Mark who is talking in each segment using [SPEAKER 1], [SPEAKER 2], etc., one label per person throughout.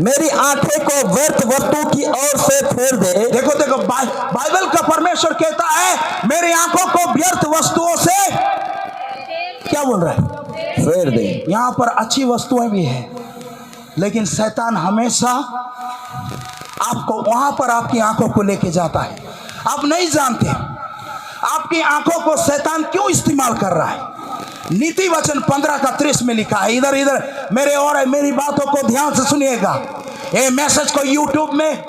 [SPEAKER 1] मेरी आंखें को व्यर्थ वस्तु की ओर से फेर दे।
[SPEAKER 2] देखो देखो, बाइबल का परमेश्वर कहता है मेरी आंखों को व्यर्थ वस्तुओं से क्या बोल रहा है?
[SPEAKER 1] फेर दे।
[SPEAKER 2] यहां पर अच्छी वस्तुएं भी है, लेकिन शैतान हमेशा आपको वहां पर आपकी आंखों को लेके जाता है। आप नहीं जानते आपकी आंखों को शैतान क्यों इस्तेमाल कर रहा है। नीति वचन 15:30 में लिखा है। इधर इधर मेरे और मेरी बातों को ध्यान से सुनिएगा। ये मैसेज को यूट्यूब में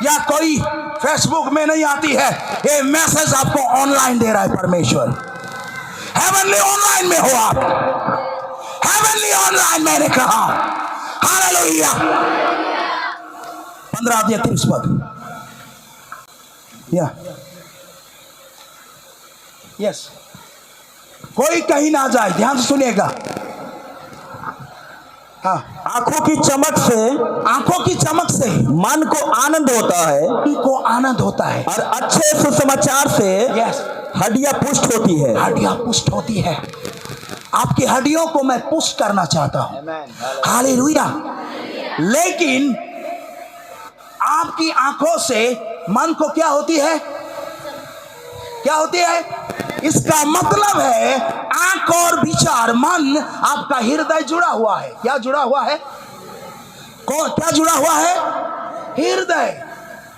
[SPEAKER 2] या कोई फेसबुक में नहीं आती है, ये मैसेज आपको ऑनलाइन दे रहा है परमेश्वर। हेवनली ऑनलाइन में हो आप, हेवनली ऑनलाइन मैंने कहा। हालेलुया। 15:30 पद। या यस, कोई कहीं ना जाए, ध्यान से सुनिएगा। हाँ,
[SPEAKER 1] आंखों की चमक से,
[SPEAKER 2] आंखों की चमक से
[SPEAKER 1] मन को आनंद होता है,
[SPEAKER 2] मन को आनंद होता है,
[SPEAKER 1] और अच्छे सुसमाचार से
[SPEAKER 2] यस
[SPEAKER 1] हड्डियां पुष्ट होती है।
[SPEAKER 2] हड्डियां पुष्ट होती है। आपकी हड्डियों को मैं पुष्ट करना चाहता हूं। हालेलुया। लेकिन आपकी आंखों से मन को क्या होती है? क्या होती है? इसका मतलब है आंख और विचार, मन, आपका हृदय जुड़ा हुआ है। क्या जुड़ा हुआ है? कौन क्या जुड़ा हुआ है? हृदय।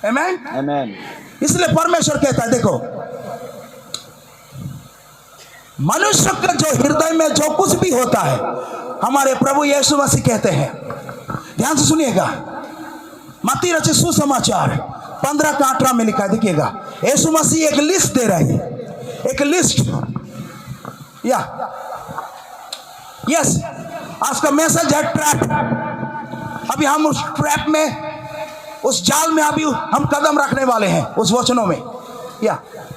[SPEAKER 2] आमेन
[SPEAKER 1] आमेन।
[SPEAKER 2] इसलिए परमेश्वर कहता है, देखो मनुष्य का जो हृदय में जो कुछ भी होता है, हमारे प्रभु यीशु मसीह कहते हैं, ध्यान से सुनिएगा। मत्ती रचित सुसमाचार 15:18 में लिखा है, देखिएगा। यीशु मसीह एक लिस्ट दे रहे हैं, एक लिस्ट। या यस, आज का मैसेज है ट्रैप। अभी हम उस ट्रैप में, उस जाल में अभी हम कदम रखने वाले हैं, उस वचनों में। या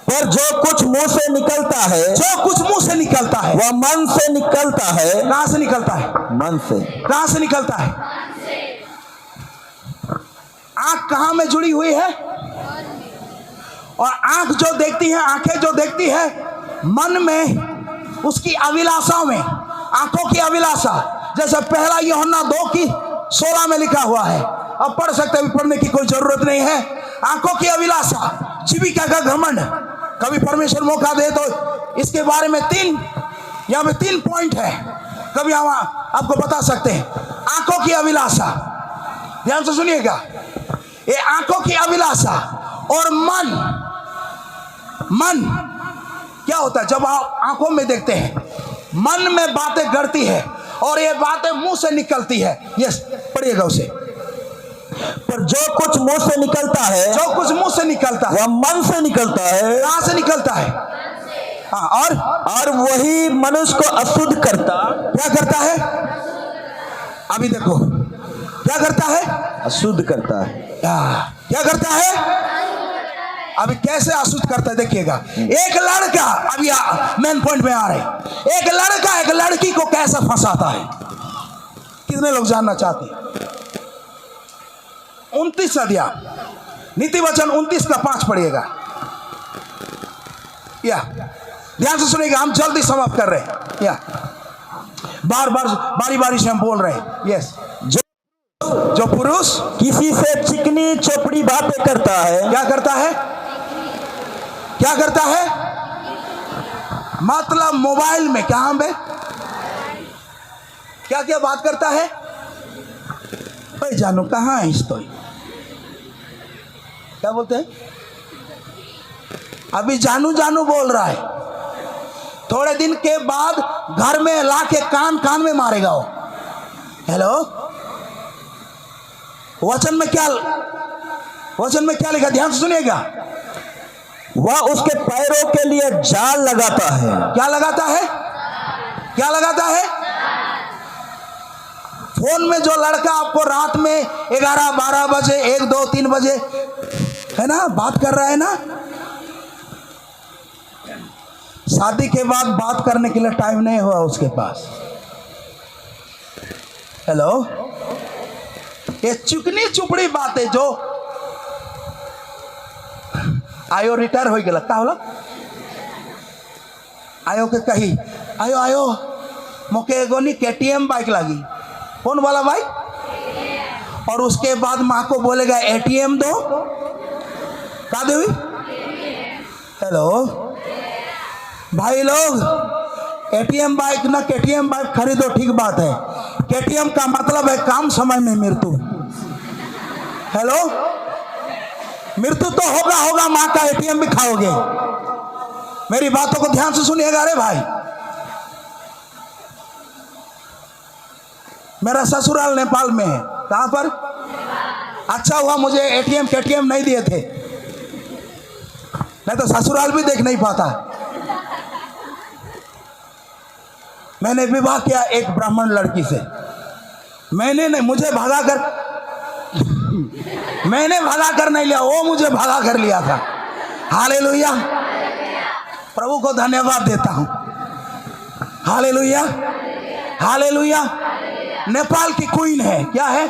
[SPEAKER 1] पर जो कुछ मुंह से निकलता है,
[SPEAKER 2] जो कुछ मुंह से निकलता है
[SPEAKER 1] वह मन से निकलता है।
[SPEAKER 2] कहां से निकलता है?
[SPEAKER 1] मन से।
[SPEAKER 2] कहां से निकलता है? आंख कहां में जुड़ी हुई है? और आंख जो देखती है, आंखें जो देखती है, मन में, उसकी अभिलाषा में, आंखों की अभिलाषा। जैसे पहला यूहन्ना 2:16 में लिखा हुआ है। अब पढ़ सकते हैं, पढ़ने की कोई जरूरत नहीं है। आंखों की अभिलाषा, जीविका का घमंड। कभी परमेश्वर मौका दे तो इसके बारे में यहाँ पे 3 पॉइंट है, कभी हम आपको बता सकते हैं। आंखों की अभिलाषा, ध्यान से सुनिएगा। ये आंखों की अभिलाषा और मन क्या होता है? जब आप आंखों में देखते हैं, मन में बातें गढ़ती है और ये बातें मुंह से निकलती है। यस, पढ़िएगा उसे।
[SPEAKER 1] पर जो कुछ मुंह से निकलता है,
[SPEAKER 2] जो कुछ मुंह से निकलता है
[SPEAKER 1] वह मन से निकलता है।
[SPEAKER 2] कहां से निकलता है? हाँ,
[SPEAKER 1] और वही मनुष्य को अशुद्ध करता।
[SPEAKER 2] क्या करता है? अभी देखो, क्या करता है?
[SPEAKER 1] अशुद्ध करता है।
[SPEAKER 2] क्या करता है? अभी कैसे अशुद्ध करता है देखिएगा। एक लड़का, अभी मेन पॉइंट में आ रहे, एक लड़का एक लड़की को कैसे फंसाता है? कितने लोग जानना चाहते हैं? 29 अध्याय, नीति वचन 29:5 पढ़िएगा। या ध्यान से सुनिएगा, हम जल्दी समाप्त कर रहे हैं। या बारी बारी से हम बोल रहे हैं। यस, जो पुरुष
[SPEAKER 1] किसी से चिकनी चोपड़ी बातें करता है,
[SPEAKER 2] क्या करता है? क्या करता है? मतलब मोबाइल में, क्या हम क्या क्या बात करता है? भाई जानू कहाँ है? इस तो क्या बोलते हैं? अभी जानू जानू बोल रहा है, थोड़े दिन के बाद घर में ला के कान में मारेगा वो। हेलो, वचन में क्या लिखा? ध्यान से सुनिएगा।
[SPEAKER 1] वह उसके पैरों के लिए जाल लगाता है।
[SPEAKER 2] क्या लगाता है? क्या लगाता है? फोन में जो लड़का आपको रात में 11-12 बजे, 1, 2, 3 बजे, है ना, बात कर रहा है ना, शादी के बाद बात करने के लिए टाइम नहीं हुआ उसके पास। हेलो, ये चुकनी चुपड़ी बातें जो आयो रिटायर हो गया का होला, आयो के कही आयो मोके एगो नी KTM बाइक लगी। कौन वाला बाइक? और उसके बाद माँ को बोलेगा एटीएम दो, क्या दे हुई? हेलो भाई लोग, एटीएम बाइक ना केटीएम बाइक खरीदो, ठीक बात है। केटीएम का मतलब है कम समय में मृत्यु। हेलो, मृत्यु तो होगा, माँ का एटीएम भी खाओगे। मेरी बातों को ध्यान से सुनिएगा। अरे भाई, मेरा ससुराल नेपाल में है। कहां पर? अच्छा हुआ मुझे एटीएम केटीएम नहीं दिए थे, नहीं तो ससुराल भी देख नहीं पाता। मैंने विवाह किया एक ब्राह्मण लड़की से। मैंने नहीं, मुझे भगा कर नहीं लिया, वो मुझे भगा कर लिया था। हालेलुया, प्रभु को धन्यवाद देता हूं। Hallelujah, hallelujah. नेपाल की क्वीन है, क्या है?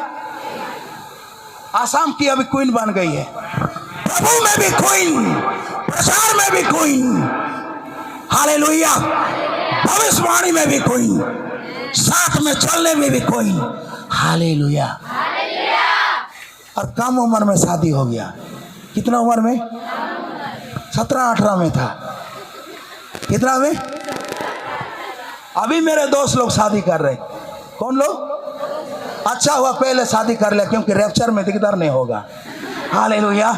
[SPEAKER 2] आसाम की अभी क्वीन बन गई है। प्रभु में भी क्वीन, प्रचार में भी क्वीन। हालेलुया, भविष्यवाणी में भी क्वीन, साथ में चलने में भी क्वीन। हालेलुया। और कम उम्र में शादी हो गया। कितना उम्र में? 17-18 में था। कितना में? अभी मेरे दोस्त लोग शादी कर रहे। कौन लोग? अच्छा हुआ पहले शादी कर लिया, क्योंकि रैप्चर में दिकदार नहीं होगा। Hallelujah,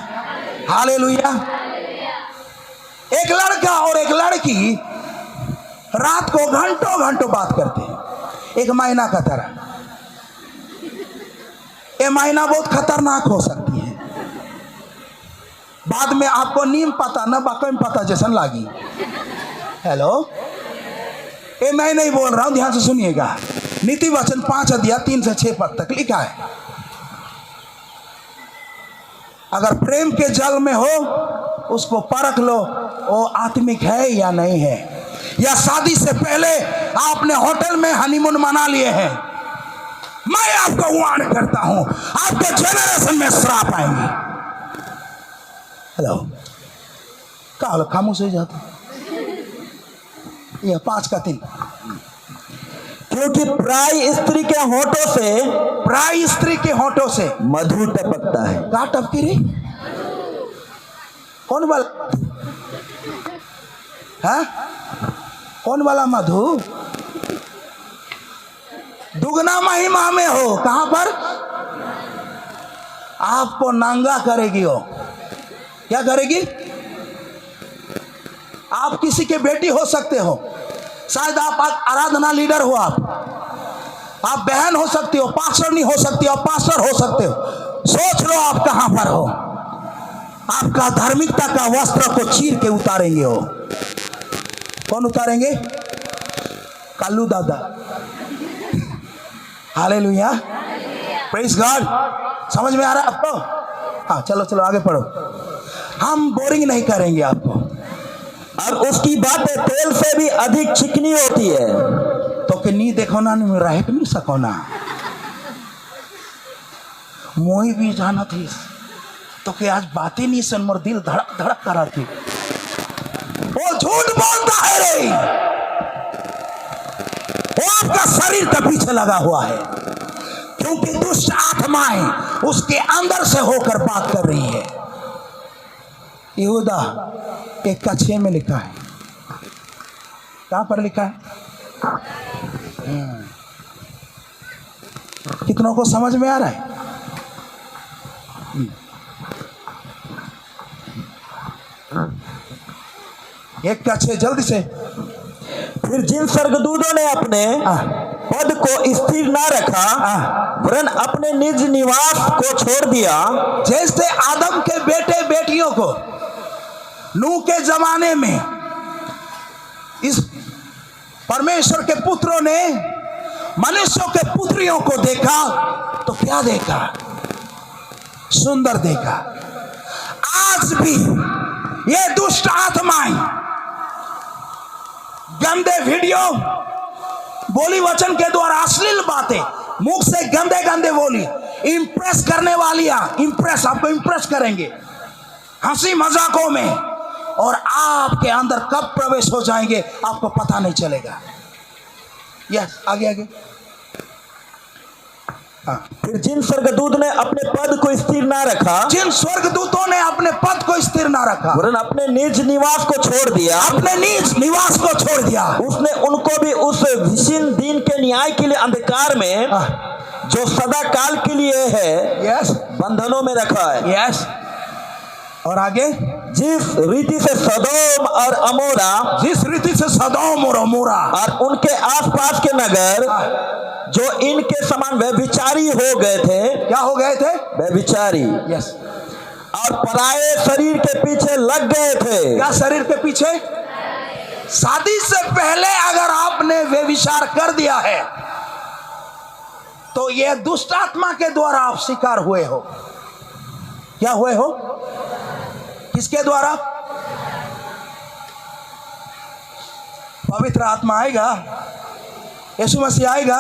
[SPEAKER 2] hallelujah. एक लड़का और एक लड़की रात को घंटों घंटों बात करते हैं, एक मायना का तरह। ये मायना बहुत खतरनाक हो सकती है। बाद में आपको नीम पता न बाकी पता जैसन लागी। हेलो, ये मैं नहीं बोल रहा हूं, ध्यान से सुनिएगा। नीति वचन 5 अध्याय 3 से 6 पद तक लिखा है। अगर प्रेम के जल में हो, उसको परख लो, वो आत्मिक है या नहीं है। या शादी से पहले आपने होटल में हनीमून मना लिए हैं, मैं आपको वार्न करता हूं, आपके जनरेशन में श्राप आएंगे। हेलो, क्या खामोश हो जाता? यह 5 का 3।
[SPEAKER 1] क्योंकि प्राय स्त्री के होठों से मधु टपकता है।
[SPEAKER 2] क्या टपकी रे? कौन वाला? है कौन वाला मधु? दुगना महिमा में हो। कहां पर? आपको नांगा करेगी हो। क्या करेगी? आप किसी के बेटी हो सकते हो, शायद आप आराधना लीडर हो, आप बहन हो सकती हो, पास्टर नहीं हो सकती हो, पास्टर हो सकते हो। सोच लो आप कहां पर हो। आपका धार्मिकता का वस्त्र को चीर के उतारेंगे हो। कौन उतारेंगे? कालू दादा। Hallelujah, praise God. समझ में आ रहा है आपको? हाँ, चलो चलो आगे पढ़ो। हम बोरिंग नहीं करेंगे आपको।
[SPEAKER 1] और उसकी बातें तेल से भी अधिक चिकनी होती है।
[SPEAKER 2] तो कि नहीं देखो ना, नहीं रह नहीं सको ना, मोही भी जाना थी तो कि आज बातें नहीं सुन, मोर दिल धड़क धड़क कर रही थी। वो झूठ बोलता है रे, वो आपका शरीर के पीछे लगा हुआ है, क्योंकि दुष्ट आत्माएं उसके अंदर से होकर बात कर रही है। यहूदा 1:6 में लिखा है। कहां पर लिखा है? कितनों को समझ में आ रहा है? 1:6 जल्दी से।
[SPEAKER 1] फिर जिन स्वर्गदूतों ने अपने पद को स्थिर न रखा, वरन अपने निज निवास को छोड़ दिया,
[SPEAKER 2] जैसे आदम के बेटे बेटियों को नूह के जमाने में इस परमेश्वर के पुत्रों ने मनुष्यों के पुत्रियों को देखा तो क्या देखा? सुंदर देखा। आज भी ये दुष्ट आत्माएं गंदे वीडियो, बोली वचन के द्वारा अश्लील बातें, मुख से गंदे गंदे बोली, इंप्रेस करने वालियां, इंप्रेस आपको इंप्रेस करेंगे हंसी मजाकों में, और आपके अंदर कब प्रवेश हो जाएंगे आपको पता नहीं चलेगा। यस, आगे आगे
[SPEAKER 1] फिर जिन स्वर्गदूत ने अपने पद को स्थिर ना रखा,
[SPEAKER 2] जिन स्वर्गदूतों ने अपने पद को स्थिर ना रखा,
[SPEAKER 1] वरन अपने निज निवास को छोड़ दिया,
[SPEAKER 2] अपने निज निवास को छोड़ दिया,
[SPEAKER 1] उसने उनको भी उस विशीन दिन के न्याय के लिए अंधकार में, जो सदा काल के लिए है,
[SPEAKER 2] यस
[SPEAKER 1] बंधनों में रखा है।
[SPEAKER 2] यस। और आगे,
[SPEAKER 1] जिस रीति से सदोम और अमोरा,
[SPEAKER 2] जिस रीति से सदोम और अमोरा
[SPEAKER 1] और उनके आसपास के नगर, जो इनके समान व्यभिचारी हो गए थे,
[SPEAKER 2] क्या हो गए थे?
[SPEAKER 1] व्यभिचारी,
[SPEAKER 2] यस।
[SPEAKER 1] और पराये शरीर के पीछे लग गए थे।
[SPEAKER 2] क्या शरीर के पीछे? शादी से पहले अगर आपने व्यभिचार कर दिया है तो यह दुष्ट आत्मा के द्वारा आप शिकार हुए हो। क्या हुए हो? किसके द्वारा? पवित्र आत्मा आएगा, यीशु मसीह आएगा।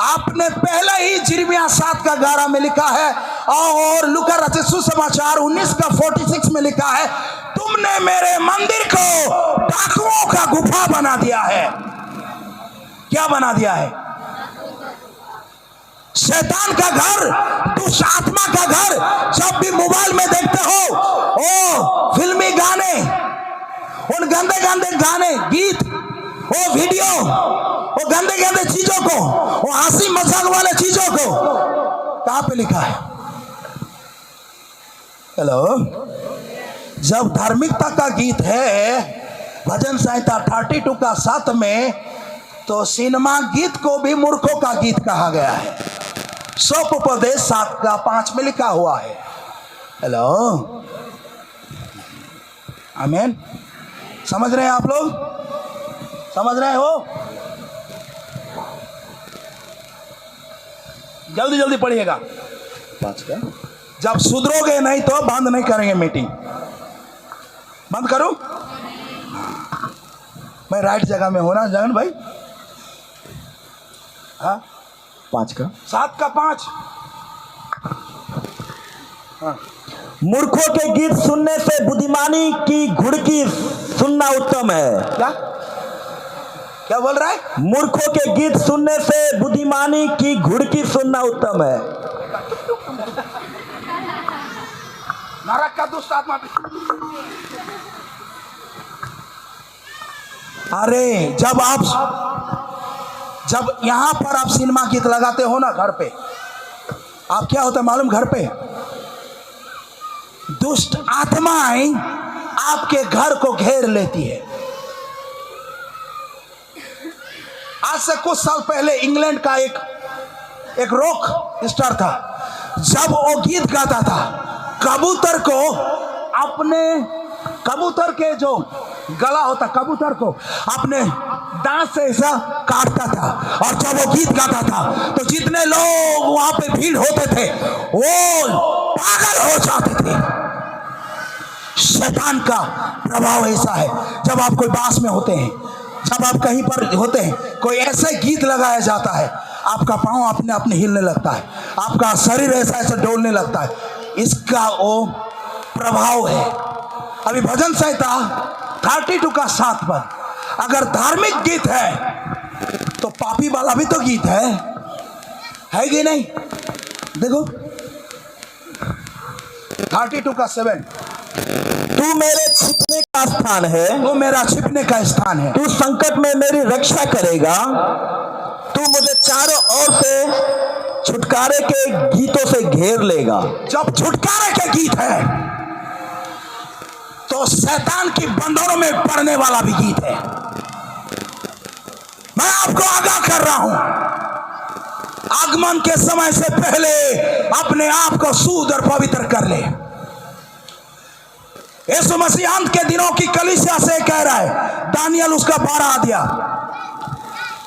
[SPEAKER 2] आपने पहले ही यिर्मयाह 7:11 में लिखा है, और लूका रचित सुसमाचार 19:46 में लिखा है, तुमने मेरे मंदिर को डाकुओं का गुफा बना दिया है। क्या बना दिया है? शैतान का घर, दुष्ट आत्मा का घर। जब भी मोबाइल में देखते हो ओ फिल्मी गाने, उन गंदे गंदे गाने, गीत, वो वीडियो, वो गंदे गंदे चीजों को, वो हंसी मजाक वाले चीजों को कहां पे लिखा है? हेलो। जब धार्मिकता का गीत है भजन संहिता 32:7 में, तो सिनेमा गीत को भी मूर्खों का गीत कहा गया है। सोपोपदेश 7:5 में लिखा हुआ है। हेलो, आमीन। समझ रहे हैं आप लोग? समझ रहे हो? जल्दी जल्दी पढ़िएगा। 5 का जब सुधरोगे नहीं तो बंद नहीं करेंगे मीटिंग। बंद करूं? मैं राइट जगह में हूं ना जगन भाई? हाँ,
[SPEAKER 1] 5 का
[SPEAKER 2] 7:5। हाँ।
[SPEAKER 1] मूर्खों के गीत सुनने से बुद्धिमानी की घुड़की सुनना उत्तम है।
[SPEAKER 2] क्या क्या बोल रहा है?
[SPEAKER 1] मूर्खों के गीत सुनने से बुद्धिमानी की घुड़की सुनना उत्तम है।
[SPEAKER 2] नरक का दुष्ट आत्मा। अरे जब यहां पर आप सिनेमा गीत लगाते हो ना घर पे, आप क्या होता है मालूम? घर पे दुष्ट आत्माएं आपके घर को घेर लेती है। आज से कुछ साल पहले इंग्लैंड का एक रॉक स्टार था। जब वो गीत गाता था, कबूतर के जो गला होता, कबूतर को अपने दांत से ऐसा काटता था, और जब वो गीत गाता था तो जितने लोग वहां पे भीड़ होते थे वो पागल हो जाते थे। शैतान का प्रभाव ऐसा है। जब आप कोई बास में होते हैं, जब आप कहीं पर होते हैं, कोई ऐसे गीत लगाया जाता है, आपका पांव अपने अपने हिलने लगता है, आपका शरीर ऐसा ऐसा डोलने लगता है। इसका वो प्रभाव है। अभी भजन संहिता 32:7 पर अगर धार्मिक गीत है तो पापी वाला भी तो गीत है कि नहीं? देखो 32:7,
[SPEAKER 1] तू मेरे छिपने का स्थान है,
[SPEAKER 2] वो मेरा छिपने का स्थान है।
[SPEAKER 1] तू संकट में मेरी रक्षा करेगा, तू मुझे चारों ओर से छुटकारे के गीतों से घेर लेगा।
[SPEAKER 2] जब छुटकारे के गीत है तो शैतान की बंधनों में पड़ने वाला भी गीत है। मैं आपको आगाह कर रहा हूं, आगमन के समय से पहले अपने आप को शुद्ध और पवित्र कर ले। यीशु मसीह अंत के दिनों की कलीसिया से कह रहा है, दानियल उसका 12 अध्याय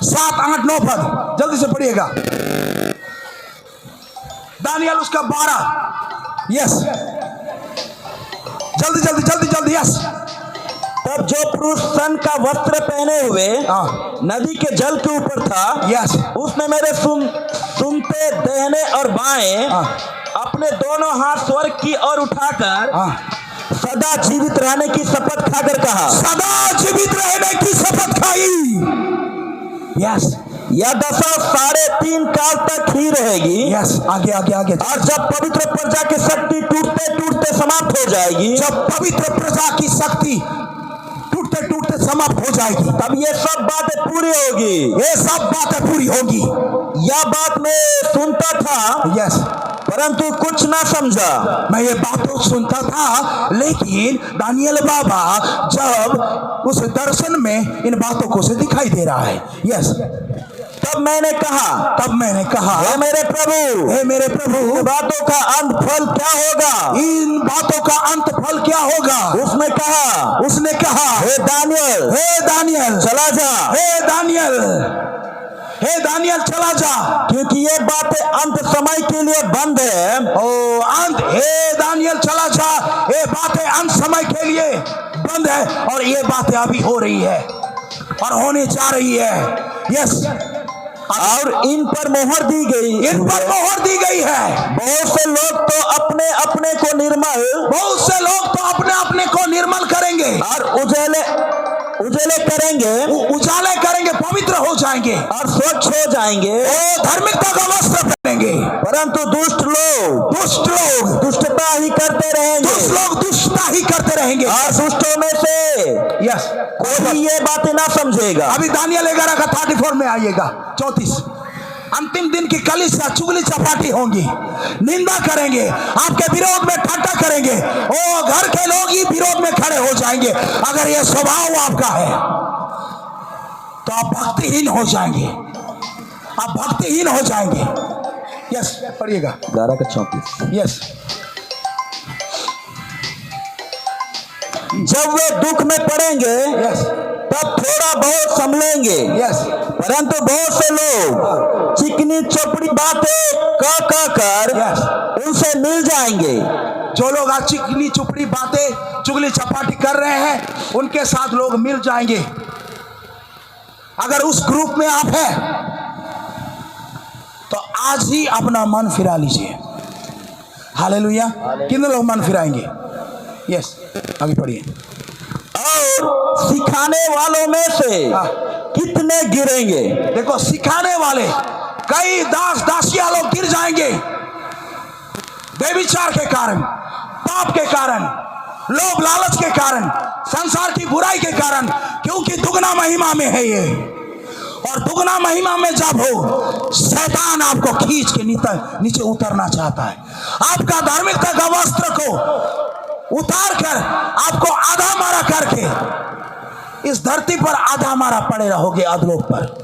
[SPEAKER 2] 7, 8, 9 पद जल्दी से पढ़िएगा। दानियल उसका 12, यस, जल्दी जल्दी जल्दी जल्दी, यस।
[SPEAKER 1] तब जो पुरुष सन का वस्त्र पहने हुए नदी के जल के ऊपर था,
[SPEAKER 2] यस,
[SPEAKER 1] उसने मेरे सुनते दाहिने और बाएं अपने दोनों हाथ स्वर्ग की ओर उठाकर सदा जीवित रहने की शपथ खाकर कहा,
[SPEAKER 2] सदा जीवित रहने की शपथ खाई। यस,
[SPEAKER 1] यह दशा 3.5 काल तक ही रहेगी।
[SPEAKER 2] यस, आगे आगे आगे।
[SPEAKER 1] और जब पवित्र प्रजा की शक्ति टूटते टूटते समाप्त हो जाएगी,
[SPEAKER 2] जब पवित्र प्रजा की शक्ति टूटते टूटते समाप्त हो जाएगी,
[SPEAKER 1] तब ये सब बातें पूरी होगी।
[SPEAKER 2] ये सब बातें पूरी होगी।
[SPEAKER 1] यह बात मैं सुनता था,
[SPEAKER 2] यस,
[SPEAKER 1] परंतु कुछ ना समझा।
[SPEAKER 2] मैं ये बात तो सुनता था, लेकिन दानियल बाबा जब उस दर्शन में इन बातों को से दिखाई दे रहा है। यस,
[SPEAKER 1] तब मैंने कहा, हे मेरे प्रभु, इन बातों का अंत फल क्या होगा?
[SPEAKER 2] इन बातों का अंत फल क्या होगा? उसने कहा,
[SPEAKER 1] हे दानियल, चला जा।
[SPEAKER 2] हे दानियल चला जा,
[SPEAKER 1] क्योंकि ये बातें अंत समय के लिए बंद है।
[SPEAKER 2] हे दानियल चला जा, ये बातें अंत समय के लिए बंद है, और ये बातें अभी हो रही है और होने जा रही है। यस,
[SPEAKER 1] और इन पर मोहर दी गई
[SPEAKER 2] है।
[SPEAKER 1] बहुत से लोग तो अपने अपने को निर्मल
[SPEAKER 2] करेंगे
[SPEAKER 1] और
[SPEAKER 2] उजाले करेंगे, पवित्र हो जाएंगे
[SPEAKER 1] और स्वच्छ हो जाएंगे,
[SPEAKER 2] धार्मिकता का वस्त्र पहनेंगे।
[SPEAKER 1] परंतु दुष्ट लोग दुष्टता ही करते रहेंगे। और दुष्टों में से
[SPEAKER 2] यस,
[SPEAKER 1] कोई ये बातें ना समझेगा।
[SPEAKER 2] अभी दानियल 11 का 34 में आइएगा, 34। अंतिम दिन की कलीसिया चुगली चपाटी होंगी, निंदा करेंगे, आपके विरोध में ठट्टा करेंगे, घर के लोग ही विरोध में खड़े हो जाएंगे। अगर ये स्वभाव आपका है तो आप भक्तिहीन हो जाएंगे। यस, पढ़िएगा
[SPEAKER 1] 11 का 34।
[SPEAKER 2] यस,
[SPEAKER 1] जब वे दुख में पड़ेंगे,
[SPEAKER 2] यस,
[SPEAKER 1] तब थोड़ा बहुत संभलेंगे।
[SPEAKER 2] यस,
[SPEAKER 1] परंतु बहुत से लोग चिकनी चौपड़ी बातें कर उनसे मिल जाएंगे।
[SPEAKER 2] जो लोग आज चिकनी चुपड़ी बातें चुगली चपाटी कर रहे हैं, उनके साथ लोग मिल जाएंगे। अगर उस ग्रुप में आप हैं तो आज ही अपना मन फिरा लीजिए। हालेलुया। कितने लोग मन फिराएंगे? यस, आगे पढ़िए।
[SPEAKER 1] और सिखाने वालों में से कितने गिरेंगे?
[SPEAKER 2] देखो, सिखाने वाले कई दासिया लोग गिर जाएंगे, बेविचार के कारण, पाप के कारण, लोभ लालच के कारण, संसार की बुराई के कारण, क्योंकि दुगना महिमा में है ये। और दुगना महिमा में जब हो, शैतान आपको खींच के नीचे उतरना चाहता है। आपका धार्मिकता का वस्त्र को उतार कर आपको आधा मारा करके इस धरती पर आधा मारा पड़े रहोगे। अधलोक पर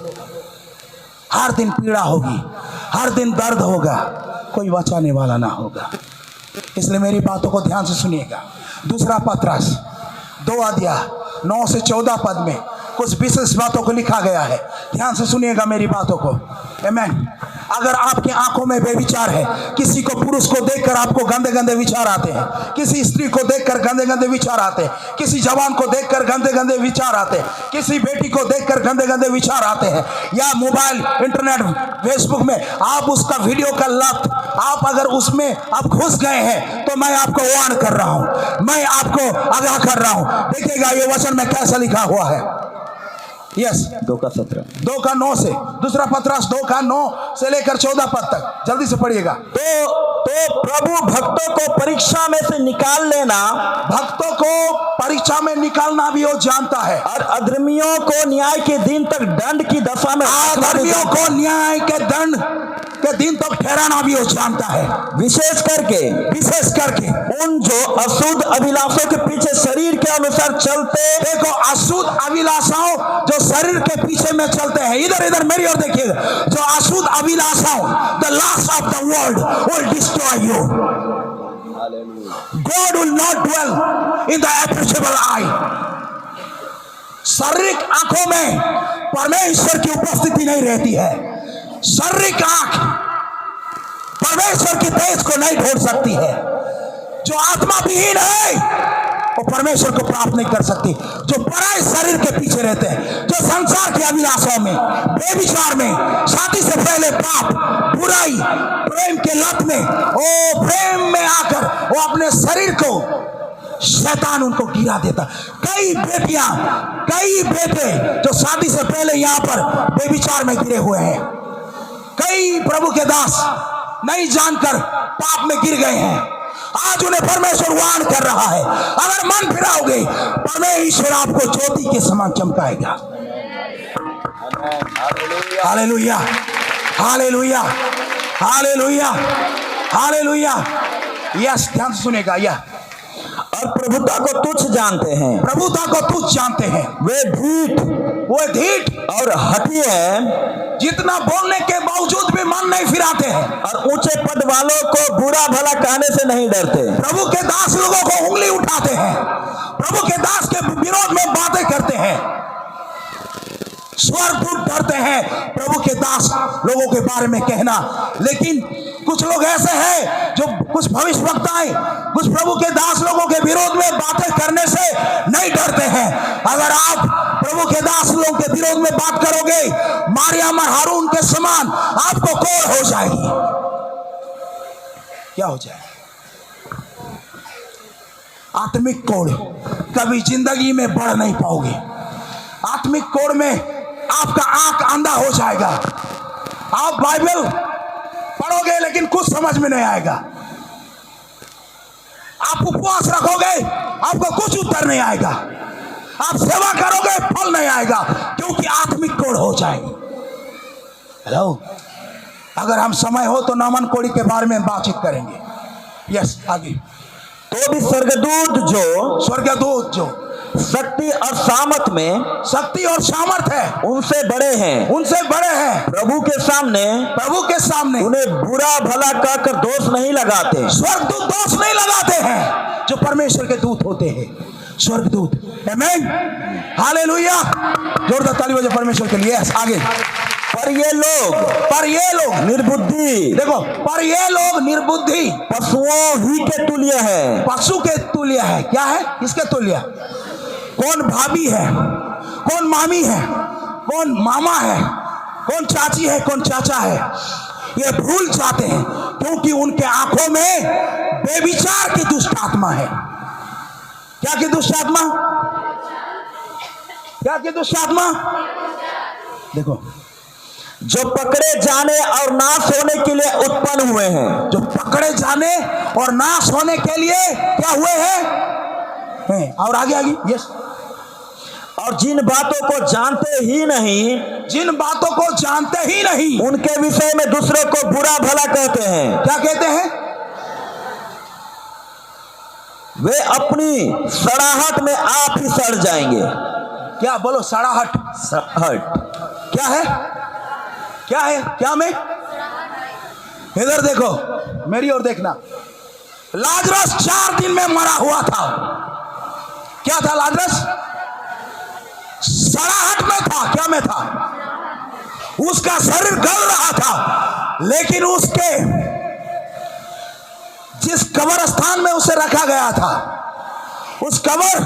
[SPEAKER 2] हर दिन पीड़ा होगी, हर दिन दर्द होगा, कोई बचाने वाला ना होगा। इसलिए मेरी बातों को ध्यान से सुनिएगा। दूसरा पत्रस 2 अध्याय 9 से 14 पद में कुछ विशेष बातों को लिखा गया है। ध्यान से सुनिएगा मेरी बातों को। आमीन। अगर आपकी आंखों में बेविचार है, किसी को पुरुष को देखकर आपको गंदे गंदे विचार आते हैं, किसी स्त्री को देखकर गंदे गंदे विचार आते हैं, किसी जवान को देखकर गंदे गंदे विचार आते हैं, किसी बेटी को देखकर गंदे गंदे विचार आते हैं, या मोबाइल, इंटरनेट, फेसबुक में आप उसका वीडियो का लत, आप अगर उसमें आप घुस गए हैं, तो मैं आपको वार्न कर रहा हूं, मैं आपको आगाह कर रहा हूं। देखिएगा ये वचन में कैसा लिखा हुआ है। यस,
[SPEAKER 1] 2 का 17,
[SPEAKER 2] 2 का 9 से, दूसरा पत्रस 2 का 9 से लेकर 14 पद तक, जल्दी से पढ़िएगा।
[SPEAKER 1] तो प्रभु भक्तों को परीक्षा में से निकाल लेना,
[SPEAKER 2] भक्तों को परीक्षा में निकालना भी वो जानता है,
[SPEAKER 1] और अधर्मियों को न्याय के दिन तक दंड की दशा में,
[SPEAKER 2] अधर्मियों को न्याय के दंड के दिन तक ठहराना भी वो जानता है।
[SPEAKER 1] विशेष करके उन जो अशुद्ध अभिलाषों के पीछे शरीर के अनुसार चलते।
[SPEAKER 2] देखो, अशुद्ध अभिलाषाओं जो शरीर के पीछे में चलते हैं, इधर मेरी ओर देखिएगा, जो अशुद्ध अभिलाषाओं, the last of the world will destroy you. God will not dwell in the appreciable eye. शारीरिक आंखों में परमेश्वर की उपस्थिति नहीं रहती है। शारीरिक आंख परमेश्वर की तेज को नहीं ढूंढ सकती है। जो आत्मा विहीन है वो परमेश्वर को प्राप्त नहीं कर सकती। जो पराये शरीर के पीछे रहते हैं, जो संसार की अभिलाषाओं में, बेविचार में, शादी से पहले पाप, बुराई, प्रेम के लत में, वो प्रेम में आकर वो अपने शरीर को शैतान उनको गिरा देता। कई बेटियां, कई बेटे जो शादी से पहले यहाँ पर बेविचार में गिरे हुए हैं, कई प्रभु के दास नहीं जानकर पाप में गिर गए हैं। आज उन्हें परमेश्वर वार्न कर रहा है, अगर मन फिराओगे परमेश्वर आपको ज्योति के समान चमकाएगा। Hallelujah, hallelujah, hallelujah, hallelujah. Yes, ध्यान से सुनेगा। यह
[SPEAKER 1] और प्रभुता को तुच्छ जानते हैं,
[SPEAKER 2] प्रभुता को तुच्छ जानते हैं।
[SPEAKER 1] वे ढीठ,
[SPEAKER 2] वो ढीठ
[SPEAKER 1] और हठी है,
[SPEAKER 2] जितना बोलने के बावजूद भी मन नहीं फिराते हैं,
[SPEAKER 1] और ऊंचे पद वालों को बुरा भला कहने से नहीं डरते।
[SPEAKER 2] प्रभु के दास लोगों को उंगली उठाते हैं, प्रभु के दास के विरोध में बातें करते हैं। स्वर्गदूत डरते हैं प्रभु के दास लोगों के बारे में कहना। लेकिन कुछ लोग ऐसे हैं जो कुछ भविष्यवक्ताएं, कुछ प्रभु के दास लोगों के विरोध में बातें करने से नहीं डरते हैं। अगर आप प्रभु के दास लोगों के विरोध में बात करोगे, मारियम और हारून के समान आपको कोड़ हो जाएगी। क्या हो जाएगी? आत्मिक कोड़। कभी जिंदगी में बढ़ नहीं पाओगे। आत्मिक कोड़ में आपका आंख अंधा हो जाएगा। आप बाइबल पढ़ोगे लेकिन कुछ समझ में नहीं आएगा। आप उपवास रखोगे, आपको कुछ उत्तर नहीं आएगा। आप सेवा करोगे, फल नहीं आएगा, क्योंकि आत्मिक कोड़ हो जाएगी। हेलो, अगर हम समय हो तो नामन कोड़ी के बारे में बातचीत करेंगे। यस, आगे।
[SPEAKER 1] तो भी स्वर्गदूत जो शक्ति और सामर्थ में,
[SPEAKER 2] शक्ति और सामर्थ है,
[SPEAKER 1] उनसे बड़े हैं,
[SPEAKER 2] उनसे बड़े हैं।
[SPEAKER 1] प्रभु के सामने
[SPEAKER 2] उन्हें
[SPEAKER 1] बुरा भला कहकर दोष नहीं लगाते।
[SPEAKER 2] स्वर्गदूत दोष नहीं लगाते हैं, जो परमेश्वर के दूत होते हैं, स्वर्गदूत। आमीन, हालेलुया। जोरदार ताली बजाओ परमेश्वर के लिए। आगे।
[SPEAKER 1] पर ये लोग निर्बुद्धि,
[SPEAKER 2] देखो, पर ये लोग निर्बुद्धि,
[SPEAKER 1] पशुओं ही के तुल्य है।
[SPEAKER 2] पशु के तुल्य है। क्या है? किसके तुल्य? कौन भाभी है, कौन मामी है, कौन मामा है, कौन चाची है, कौन चाचा है, ये भूल जाते हैं, क्योंकि उनके आंखों में बेविचार की दुष्ट आत्मा है। क्या की दुष्ट आत्मा? क्या की दुष्ट आत्मा? देखो,
[SPEAKER 1] जो पकड़े जाने और नाश होने के लिए उत्पन्न हुए हैं।
[SPEAKER 2] जो पकड़े जाने और नाश होने के लिए क्या हुए हैं? और आगे आगे। यस।
[SPEAKER 1] और जिन बातों को जानते ही नहीं, उनके विषय में दूसरों को बुरा भला कहते हैं।
[SPEAKER 2] क्या कहते हैं?
[SPEAKER 1] वे अपनी सड़ाहट में आप ही सड़ जाएंगे।
[SPEAKER 2] क्या बोलो? सड़ाहट। क्या है? क्या है? क्या में? इधर देखो, मेरी ओर देखना। लाजरस 4 दिन में मरा हुआ था। क्या था लाजरस? सड़ाहट में था। क्या में था? उसका शरीर गल रहा था, लेकिन उसके जिस कब्र स्थान में उसे रखा गया था, उस कब्र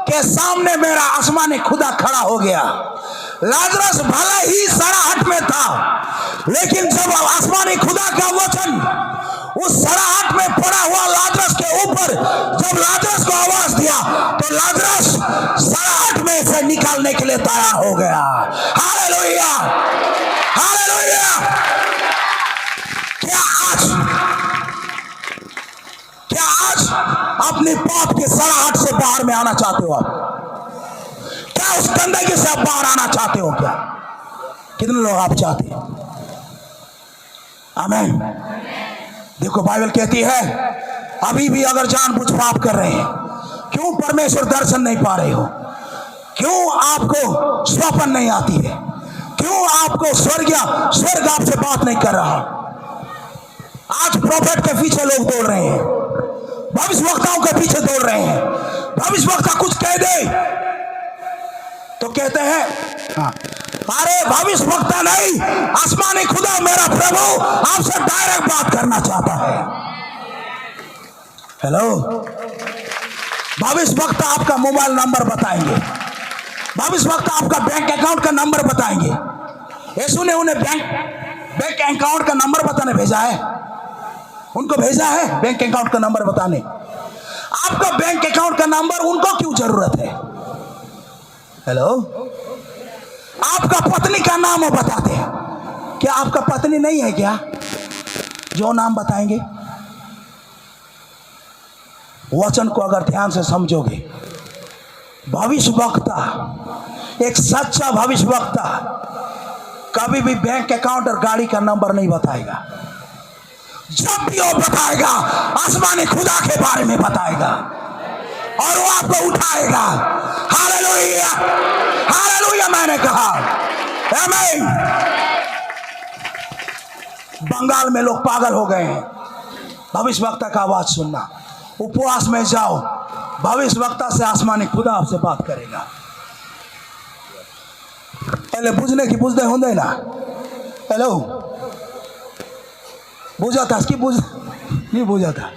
[SPEAKER 2] के सामने मेरा आसमानी खुदा खड़ा हो गया। लाजरस भले ही सड़ाहट में था, लेकिन जब आसमानी खुदा का वचन उस सड़ाहट में पड़ा हुआ लाजरस के ऊपर जब लाजरस को आवाज दिया, तो लाजरस सड़ाहट में से निकालने के लिए तैयार हो गया। Hallelujah, hallelujah. क्या आज अपने पाप के सड़ाहट से बाहर में आना चाहते हो? आप क्या उस गंदगी से आप बाहर आना चाहते हो? क्या कितने लोग आप चाहते हैं? आमीन। देखो, बाइबल कहती है अभी भी अगर जानबूझ पाप कर रहे हैं, क्यों परमेश्वर दर्शन नहीं पा रहे हो? क्यों आपको स्वप्न नहीं आती है? क्यों आपको स्वर्ग आपसे बात नहीं कर रहा? आज प्रॉफेट के पीछे लोग दौड़ रहे हैं, भविष्यवक्ताओं के पीछे दौड़ रहे हैं। भविष्यवक्ता कुछ कह दे तो कहते हैं अरे भविष्यवक्ता नहीं, आसमानी खुदा मेरा प्रभु आपसे डायरेक्ट बात करना चाहता है। हेलो, भविष्यवक्ता आपका मोबाइल नंबर बताएंगे, भविष्यवक्ता आपका बैंक अकाउंट का नंबर बताएंगे। यीशु ने उन्हें बैंक अकाउंट का नंबर बताने भेजा है, उनको भेजा है बैंक अकाउंट का नंबर बताने। आपका बैंक अकाउंट का नंबर उनको क्यों जरूरत है? हेलो, आपका पत्नी का नाम वो बताते हैं। क्या आपका पत्नी नहीं है क्या जो नाम बताएंगे? वचन को अगर ध्यान से समझोगे, भविष्यवक्ता, एक सच्चा भविष्यवक्ता कभी भी बैंक अकाउंट और गाड़ी का नंबर नहीं बताएगा। जब भी वो बताएगा, आसमानी खुदा के बारे में बताएगा और वो आपको उठाएगा। Hallelujah, hallelujah. मैंने कहा आमीन। बंगाल में लोग पागल हो गए हैं भविष्यवक्ता का आवाज सुनना। उपवास में जाओ, भविष्यवक्ता से आसमानी खुदा आपसे बात करेगा। पहले बुझने की बुझते होंगे ना। हेलो, बुझा था कि बुझ नहीं बुझा था?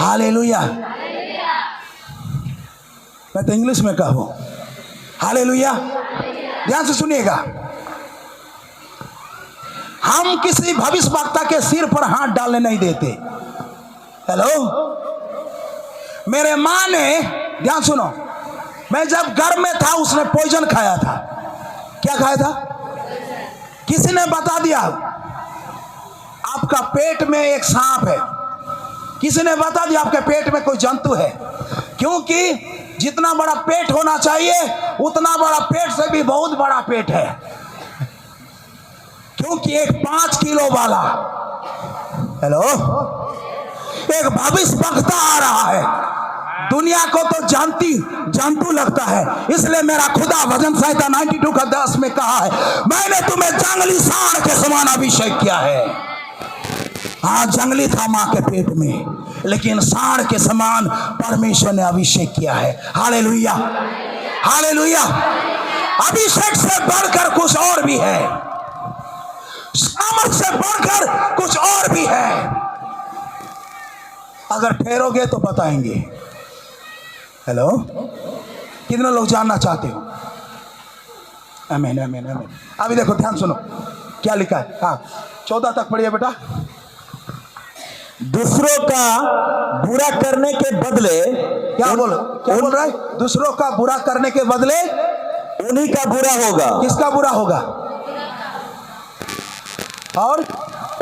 [SPEAKER 2] हालेलुया। मैं तो इंग्लिश में कहूं हालेलुया। ध्यान से सुनिएगा, हम किसी भविष्यवक्ता के सिर पर हाथ डालने नहीं देते। हेलो, मेरे माँ ने, ध्यान सुनो, मैं जब घर में था उसने पॉइजन खाया था। क्या खाया था? किसी ने बता दिया आपका पेट में एक सांप है। किसी ने बता दिया आपके पेट में कोई जंतु है। क्योंकि जितना बड़ा पेट होना चाहिए उतना बड़ा पेट से भी बहुत बड़ा पेट है। क्योंकि एक 5 किलो वाला, हेलो, एक भविष्यवक्ता आ रहा है। दुनिया को तो जंतु लगता है, इसलिए मेरा खुदा भजन संहिता 92 का 10 में कहा है, मैंने तुम्हें जंगली सांड के समान अभिषेक किया है। हाँ, जंगली था मां के पेट में, लेकिन सांड के समान परमेश्वर ने अभिषेक किया है। Hallelujah, hallelujah. अभिषेक से बढ़कर कुछ और भी है, सामर्थ से बढ़कर कुछ और भी है। अगर ठहरोगे तो बताएंगे। हेलो, कितने लोग जानना चाहते हो? आमीन, आमीन, आमीन। अभी देखो, ध्यान सुनो क्या लिखा है। हाँ, 14 तक पढ़िए बेटा।
[SPEAKER 1] दूसरों का बुरा करने के बदले,
[SPEAKER 2] क्या बोल रहा है? दूसरों का बुरा करने के बदले
[SPEAKER 1] उन्हीं का बुरा होगा।
[SPEAKER 2] किसका बुरा होगा? और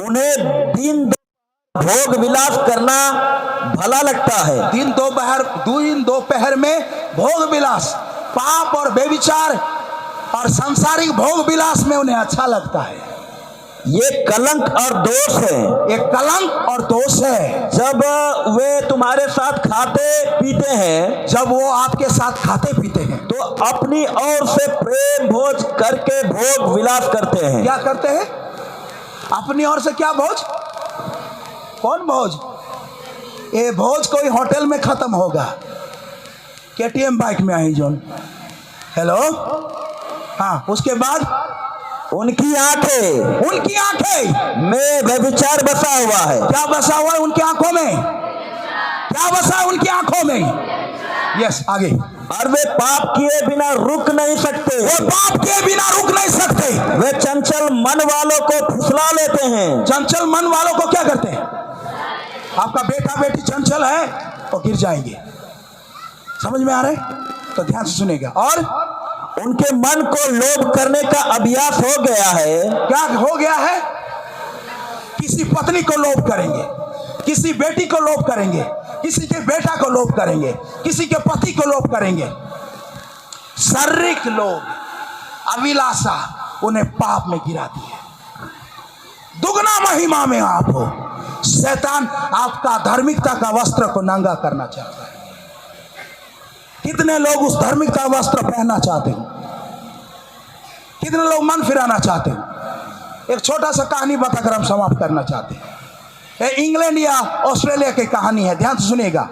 [SPEAKER 1] उन्हें दिन भोग विलास करना भला लगता है।
[SPEAKER 2] दिन दोपहर में भोग विलास, पाप और बेविचार और सांसारिक भोग विलास में उन्हें अच्छा लगता है।
[SPEAKER 1] ये कलंक और दोष है।
[SPEAKER 2] ये कलंक और दोष है।
[SPEAKER 1] जब वे तुम्हारे साथ खाते पीते हैं,
[SPEAKER 2] जब वो आपके साथ खाते पीते हैं,
[SPEAKER 1] तो अपनी ओर से प्रेम भोज करके भोग विलास करते हैं।
[SPEAKER 2] क्या करते हैं? अपनी ओर से क्या भोज? कौन भोज? ये भोज कोई होटल में खत्म होगा, KTM बाइक में आई जोन। हेलो, हाँ, उसके बाद
[SPEAKER 1] उनकी आंखें में व्यभिचार बसा हुआ है।
[SPEAKER 2] क्या बसा हुआ है उनकी आंखों में? क्या बसा है उनकी आंखों में? यस, आगे।
[SPEAKER 1] और वे पाप किए बिना रुक नहीं सकते।
[SPEAKER 2] वो पाप किए बिना रुक नहीं सकते।
[SPEAKER 1] वे चंचल मन वालों को फुसला लेते हैं।
[SPEAKER 2] चंचल मन वालों को क्या करते हैं? आपका बेटा बेटी चंचल है तो गिर जाएंगे। समझ में आ रहा है? तो ध्यान से सुनेगा। और
[SPEAKER 1] उनके मन को लोभ करने का अभ्यास हो गया है।
[SPEAKER 2] क्या हो गया है? किसी पत्नी को लोभ करेंगे, किसी बेटी को लोभ करेंगे, किसी के बेटा को लोभ करेंगे, किसी के पति को लोभ करेंगे। शारीरिक लोभ, अभिलाषा उन्हें पाप में गिराती है। दुगना महिमा में आप हो। शैतान आपका धार्मिकता का वस्त्र को नंगा करना चाहता है। कितने लोग उस धार्मिकता वस्त्र पहनना चाहते हो? कितने लोग मन फिराना चाहते हो? एक छोटा सा कहानी बताकर हम समाप्त करना चाहते हैं। ये इंग्लैंड या ऑस्ट्रेलिया की कहानी है, ध्यान से सुनिएगा।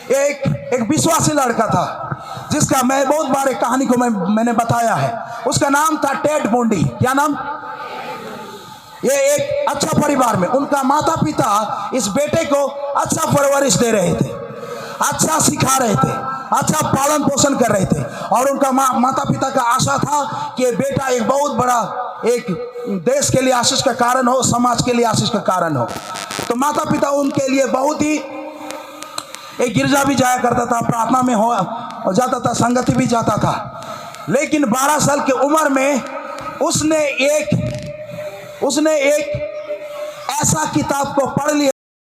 [SPEAKER 2] एक विश्वासी लड़का था जिसका मैं बहुत बार एक कहानी को मैंने बताया है। उसका नाम था टेड बुंडी। क्या नाम? ये एक अच्छा परिवार में उनका माता पिता इस बेटे को अच्छा परवरिश दे रहे थे, अच्छा सिखा रहे थे, अच्छा पालन पोषण कर रहे थे। और उनका माता पिता का आशा था कि बेटा एक बहुत बड़ा, एक देश के लिए आशीष का कारण हो, समाज के लिए आशीष का कारण हो। तो माता पिता उनके लिए बहुत ही एक गिरजा भी जाया करता था, प्रार्थना में हो जाता था, संगति भी जाता था। लेकिन 12 साल की उम्र में उसने एक ऐसा किताब को पढ़ लिया